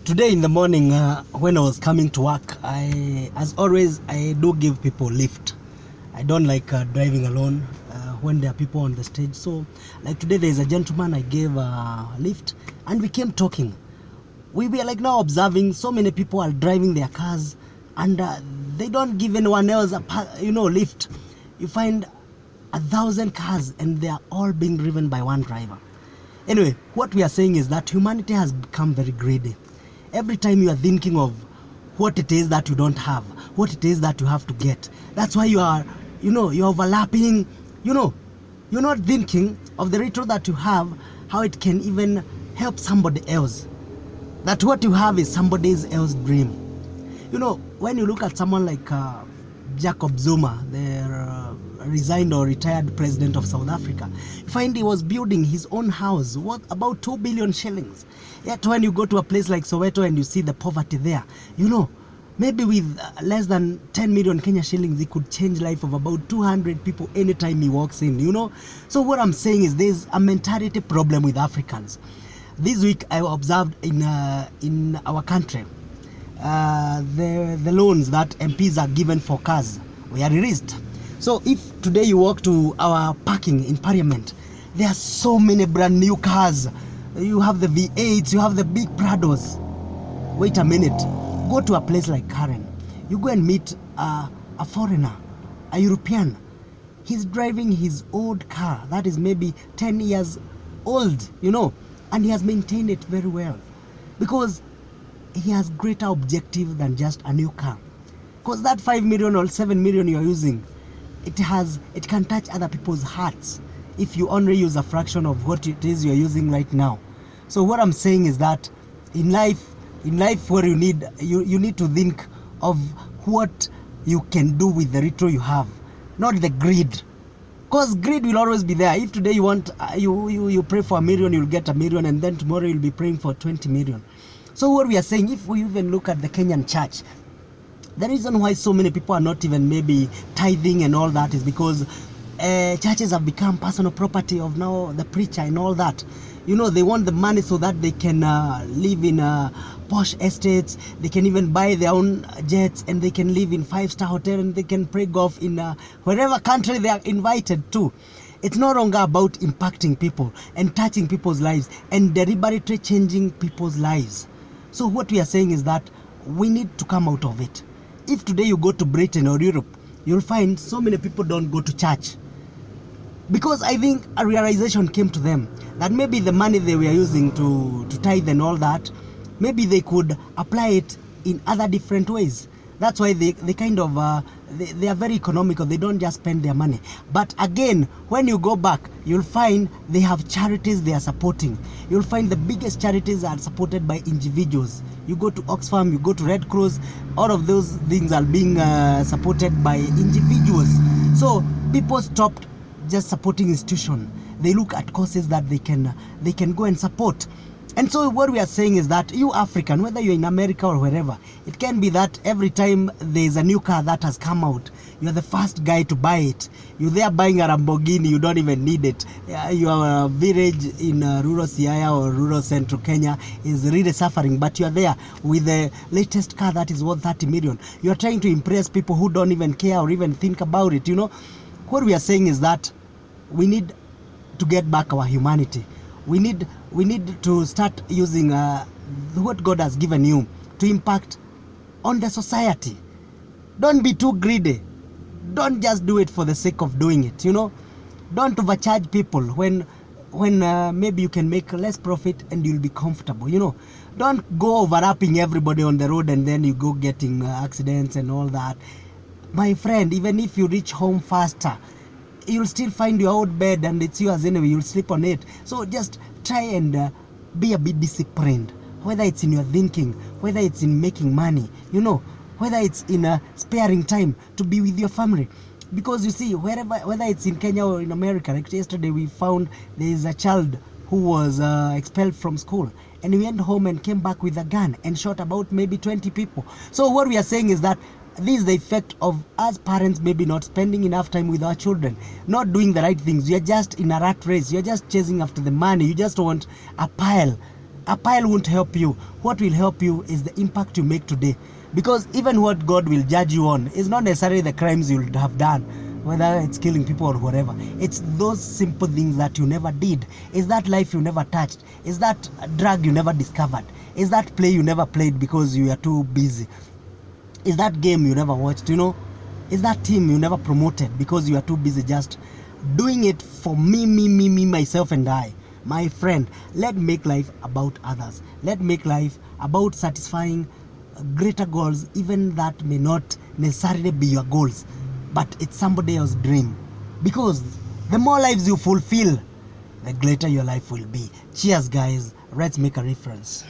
Today in the morning, when I was coming to work, as always, I do give people lift. I don't like driving alone when there are people on the stage. So, like today, there is a gentleman I gave a lift, and we came talking. We were like now observing so many people are driving their cars, and they don't give anyone else a lift. You find 1,000 cars, and they are all being driven by one driver. Anyway, what we are saying is that humanity has become very greedy. Every time you are thinking of what it is that you don't have, what it is that you have to get, that's why you are, you're overlapping, you're not thinking of the retro that you have, how it can even help somebody else. That what you have is somebody else's dream. When you look at someone like Jacob Zuma, the resigned or retired president of South Africa, you find he was building his own house worth about 2 billion shillings. Yet when you go to a place like Soweto and you see the poverty there, maybe with less than 10 million Kenya shillings, he could change life of about 200 people anytime he walks in, So what I'm saying is there's a mentality problem with Africans. This week I observed in our country, the loans that MPs are given for cars were released. So if today you walk to our parking in Parliament, there are so many brand new cars. You have the V8s, you have the big Prados. Wait a minute, go to a place like Karen. You go and meet a foreigner, a European. He's driving his old car that is maybe 10 years old, and he has maintained it very well because he has greater objective than just a new car. Because that 5 million or 7 million you're using, it can touch other people's hearts if you only use a fraction of what it is you're using right now. So what I'm saying is that in life where you need to think of what you can do with the retro you have, not the greed. Because greed will always be there. If today you want you pray for 1 million, you'll get 1 million, and then tomorrow you'll be praying for 20 million. So what we are saying, if we even look at the Kenyan church, the reason why so many people are not even maybe tithing and all that is because churches have become personal property of now the preacher and all that. They want the money so that they can live in posh estates. They can even buy their own jets, and they can live in 5-star hotel, and they can play golf in wherever country they are invited to. It's no longer about impacting people and touching people's lives and deliberately changing people's lives. So what we are saying is that we need to come out of it. If today you go to Britain or Europe, you'll find so many people don't go to church. Because I think a realization came to them that maybe the money they were using to tithe and all that, maybe they could apply it in other different ways. That's why they kind of, they are very economical. They don't just spend their money. But again, when you go back, you'll find they have charities they are supporting. You'll find the biggest charities are supported by individuals. You go to Oxfam, you go to Red Cross, all of those things are being supported by individuals. So people stopped just supporting institutions. They look at causes that they can go and support. And so what we are saying is that you African, whether you're in America or wherever, it can be that every time there's a new car that has come out, you're the first guy to buy it. You're there buying a Lamborghini, you don't even need it. Your village in rural Siaya or rural central Kenya is really suffering, but you're there with the latest car that is worth 30 million. You're trying to impress people who don't even care or even think about it, What we are saying is that we need to get back our humanity. We need to start using what God has given you to impact on the society. Don't be too greedy. Don't just do it for the sake of doing it, Don't overcharge people when maybe you can make less profit and you'll be comfortable, Don't go overlapping everybody on the road and then you go getting accidents and all that. My friend, even if you reach home faster, you'll still find your old bed and it's yours anyway, you'll sleep on it. So just try and be a bit disciplined, whether it's in your thinking, whether it's in making money, whether it's in sparing time to be with your family. Because you see, whether it's in Kenya or in America, like yesterday we found there is a child who was expelled from school, and he went home and came back with a gun and shot about maybe 20 people. So what we are saying is that this is the effect of us parents maybe not spending enough time with our children, not doing the right things. You're just in a rat race. You're just chasing after the money. You just want a pile. a pile won't help you. What will help you is the impact you make today. Because even what God will judge you on is not necessarily the crimes you'll have done, whether it's killing people or whatever. It's those simple things that you never did. Is that life you never touched? Is that drug you never discovered? Is that play you never played because you are too busy? Is that game you never watched? You know, is that team you never promoted because you are too busy just doing it for me, myself and I? My friend, let's make life about others. Let's make life about satisfying greater goals, even that may not necessarily be your goals, but it's somebody else's dream. Because the more lives you fulfill, the greater your life will be. Cheers, guys. Let's make a difference.